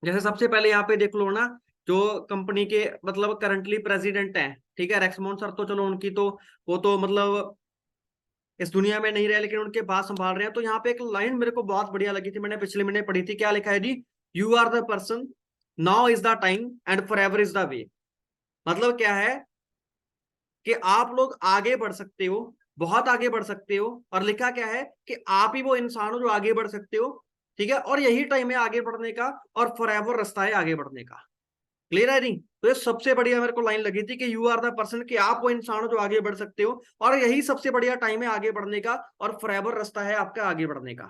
जैसे सबसे पहले यहाँ पे देख लो ना, जो कंपनी के मतलब करंटली प्रेसिडेंट हैं, ठीक है, रेक्समोन सर, तो चलो उनकी तो वो तो मतलब इस दुनिया में नहीं रहे, लेकिन उनके बाद संभाल रहे हैं। तो यहाँ पे एक लाइन मेरे को बहुत बढ़िया लगी थी, मैंने पिछले महीने पढ़ी थी। क्या लिखा है जी, you are the person, now is the time and forever is the way. मतलब क्या है कि आप लोग आगे बढ़ सकते हो, बहुत आगे बढ़ सकते हो, और लिखा क्या है कि आप ही वो इंसान हो जो आगे बढ़ सकते हो, ठीक है, और यही टाइम है आगे बढ़ने का, और फॉर एवर रास्ता है आगे बढ़ने का। क्लियर है जी। तो ये सबसे बढ़िया मेरे को लाइन लगी थी कि यू आर द पर्सन, कि आप वो इंसान हो जो आगे बढ़ सकते हो, और यही सबसे बढ़िया टाइम है आगे बढ़ने का, और फॉरएवर रास्ता है आपका आगे बढ़ने का।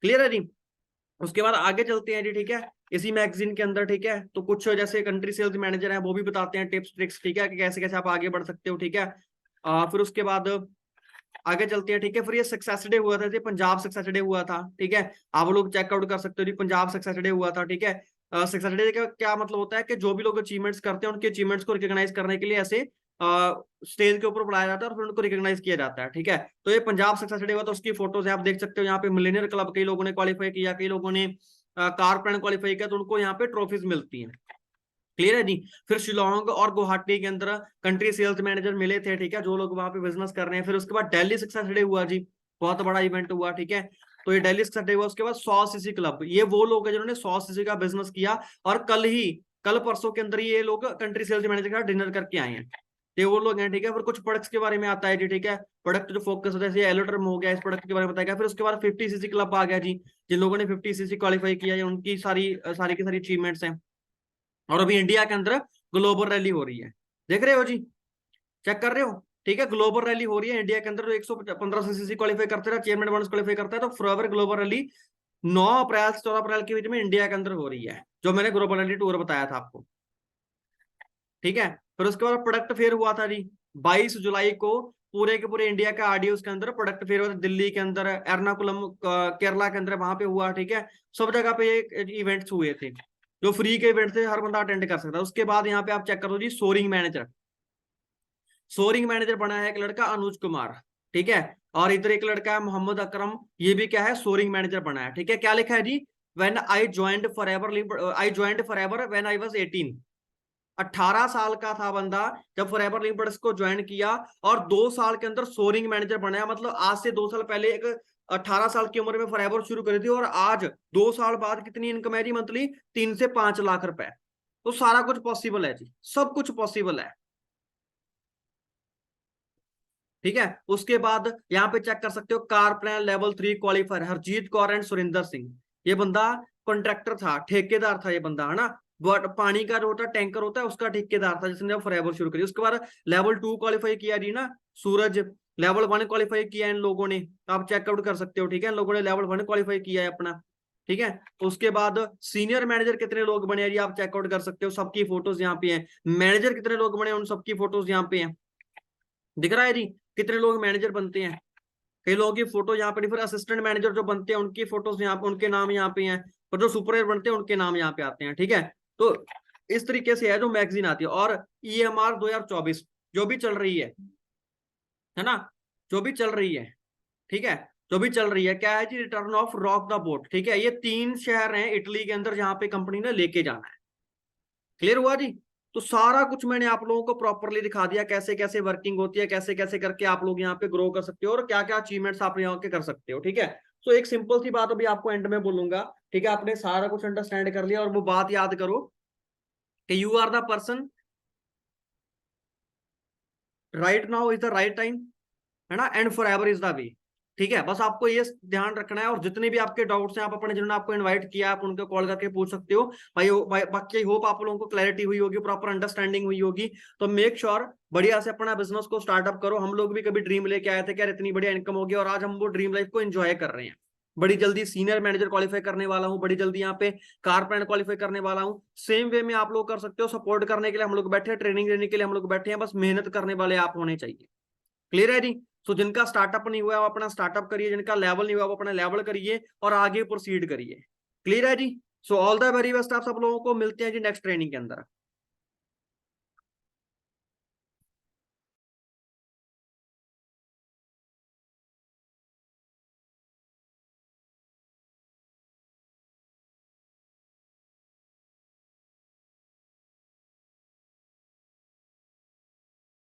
क्लियर है जी। उसके बाद आगे चलते हैं जी, ठीक है, इसी मैगजीन के अंदर, ठीक है, तो कुछ जैसे कंट्री सेल्स मैनेजर हैं वो भी बताते हैं टिप्स ट्रिक्स, ठीक है, कि कैसे कैसे आप आगे बढ़ सकते हो, ठीक है। फिर उसके बाद आगे चलते हैं, ठीक है। फिर ये सक्सेस डे हुआ था जी, पंजाब सक्सेस डे हुआ था, ठीक है, आप लोग चेकआउट कर सकते हो जी, पंजाब सक्सेस डे हुआ था, ठीक है। सक्सेस डे का क्या मतलब होता है कि जो भी लोग अचीवमेंट्स करते हैं उनके अचीवमेंट्स को रिकॉग्नाइज करने के लिए ऐसे स्टेज के ऊपर बुलाया जाता है और फिर उनको रिकॉग्नाइज किया जाता है, ठीक है। तो ये पंजाब सक्सेस डे हुआ, तो उसकी फोटोज है, आप देख सकते हो यहाँ पे मिलेनियर क्लब कई लोगों ने क्वालिफाई किया, कई लोगों ने कारपेंट क्वालिफाई किया, तो उनको यहाँ पे ट्रॉफीज मिलती हैं। क्लियर है जी। फिर शिलोंग और गुवाहाटी के अंदर कंट्री सेल्स मैनेजर मिले थे, ठीक है, जो लोग वहां पे बिजनेस कर रहे हैं। फिर उसके बाद दिल्ली सक्सेस डे हुआ जी, बहुत बड़ा इवेंट हुआ, ठीक है। तो ये दिल्ली सक्सेस डे हुआ। उसके बाद 100 सीसी क्लब, ये वो लोग हैं जिन्होंने 100 सीसी का बिजनेस किया, और कल परसों के अंदर ये लोग कंट्री सेल्स मैनेजर के साथ डिनर करके आए हैं, ये वो लोग हैं, ठीक है। फिर कुछ प्रोडक्ट्स के बारे में आता है जी, ठीक है, प्रोडक्ट जो फोकस होता है, जैसे एलोटर्म हो गया, इस प्रोडक्ट के बारे में बताया गया। फिर उसके बाद 50 सीसी क्लब आ गया जी, जिन लोगों ने 50 सीसी क्वालिफाई किया है उनकी सारी सारी की सारी अचीवमेंट्स हैं। और अभी इंडिया के अंदर ग्लोबल रैली हो रही है, देख रहे हो जी, चेक कर रहे हो, ठीक है। ग्लोबल रैली हो रही है इंडिया के अंदर, तो 115 सीसी क्वालिफाई करते रहा, चेयरमैन वन क्वालिफाई करता है, तो फॉरएवर ग्लोबल रैली 9 अप्रैल से 14 अप्रैल के बीच में इंडिया के अंदर हो रही है, जो मैंने ग्लोबल रैली टूर बताया था आपको, ठीक है। फिर उसके बाद प्रोडक्ट फेयर हुआ था जी 22 जुलाई को, पूरे के पूरे इंडिया का आरडीओ के अंदर प्रोडक्ट फेयर हुआ था, दिल्ली के अंदर, एर्नाकुलम केरला के अंदर, वहां पे हुआ, ठीक है। सब जगह पे ये इवेंट्स हुए थे, जो फ्री के इवेंट थे, हर बंदा अटेंड कर सकता है। उसके बाद यहाँ पे आप चेक करो जी, सोरिंग मैनेजर, सोरिंग मैनेजर बना है एक लड़का अनुज कुमार, ठीक है। और इधर एक लड़का है मोहम्मद अकरम, ये भी क्या है, सोरिंग मैनेजर बना है, ठीक है। क्या लिखा है जी, when I joined forever when I was 18, 18 साल का था बंदा जब फॉरएवर लिंक्डइन को ज्वाइन किया, और 2 साल के अंदर सोरिंग मैनेजर बनाया। मतलब आज से 2 साल पहले एक 18 साल की उम्र में फॉरएवर शुरू करी थी, और आज 2 साल बाद कितनी इनकम है जी मंथली, 3 से 5 लाख रुपए। तो सारा कुछ पॉसिबल है जी, सब कुछ पॉसिबल है, ठीक है। उसके बाद यहाँ पे चेक कर सकते हो, car plan level 3 qualifier Harjeet Kaur and Surinder Singh, ये बंदा कॉन्ट्रैक्टर था, ठेकेदार था ये बंदा, है ना। बट पानी का जो होता टैंकर होता है उसका ठेकेदार था, जिसने फॉरएवर शुरू करी। उसके बाद लेवल 2 क्वालिफाई किया जी ना सूरज, लेवल 1 क्वालिफाई किया इन लोगों ने, आप चेकआउट कर सकते हो, ठीक है। इन लोगों ने लेवल 1 क्वालिफाई किया है अपना, ठीक है। उसके बाद सीनियर मैनेजर कितने लोग बने जी, आप चेकआउट कर सकते हो, सबकी फोटोज यहाँ पे है। मैनेजर कितने लोग बने, उन सबकी फोटोज यहाँ पे है, दिख रहा है जी, कितने लोग मैनेजर बनते हैं, कई लोगों की फोटो यहाँ पे नहीं। फिर असिस्टेंट मैनेजर जो बनते हैं उनकी फोटोज यहाँ पे, उनके नाम यहाँ पे हैं, और जो सुपरवाइजर बनते हैं उनके नाम यहाँ पे आते हैं, ठीक है। तो इस तरीके से है जो मैगजीन आती है। और EMR 2024 जो भी चल रही है ना, जो भी चल रही है, ठीक है, जो भी चल रही है, क्या है जी, return of rock the boat, ठीक है। ये 3 शहर हैं इटली के अंदर जहां पे कंपनी ने लेके जाना है। क्लियर हुआ जी। तो सारा कुछ मैंने आप लोगों को प्रॉपरली दिखा दिया, कैसे कैसे वर्किंग होती है, कैसे कैसे करके आप लोग यहाँ पे ग्रो कर सकते हो, और क्या क्या अचीवमेंट्स आप यहाँ के कर सकते हो, ठीक है। तो एक सिंपल सी बात अभी आपको एंड में बोलूंगा, ठीक है। आपने सारा कुछ अंडरस्टैंड कर लिया, और वो बात याद करो कि you are the person, right now is the right time, है ना, and forever is the way, ठीक है। बस आपको ये ध्यान रखना है, और जितने भी आपके डाउट्स हैं आप अपने, जिन्होंने आपको इनवाइट किया आप उनको कॉल करके पूछ सकते हो बाकी होप आप लोगों को क्लैरिटी हुई होगी, प्रॉपर अंडरस्टैंडिंग हुई होगी। तो मेक श्योर बढ़िया से अपना बिजनेस को स्टार्टअप करो। हम लोग भी कभी ड्रीम लेके आए थे कि यार इतनी बढ़िया इनकम होगी, और आज हम वो ड्रीम लाइफ को एंजॉय कर रहे हैं। बड़ी जल्दी सीनियर मैनेजर क्वालिफाई करने वाला हूँ, बड़ी जल्दी यहाँ पे कारपेंटर क्वालिफाई करने वाला हूँ। सेम वे में आप लोग कर सकते हो, सपोर्ट करने के लिए हम लोग बैठे हैं, ट्रेनिंग देने के लिए हम लोग बैठे हैं, बस मेहनत करने वाले आप होने चाहिए। क्लियर है जी। तो जिनका स्टार्टअप नहीं हुआ वो अपना स्टार्टअप करिए, जिनका लेवल नहीं हुआ वो अपना लेवल करिए, और आगे प्रोसीड करिए। क्लियर है जी। So all the very best, आप सब लोगों को मिलते हैं जी नेक्स्ट ट्रेनिंग के अंदर।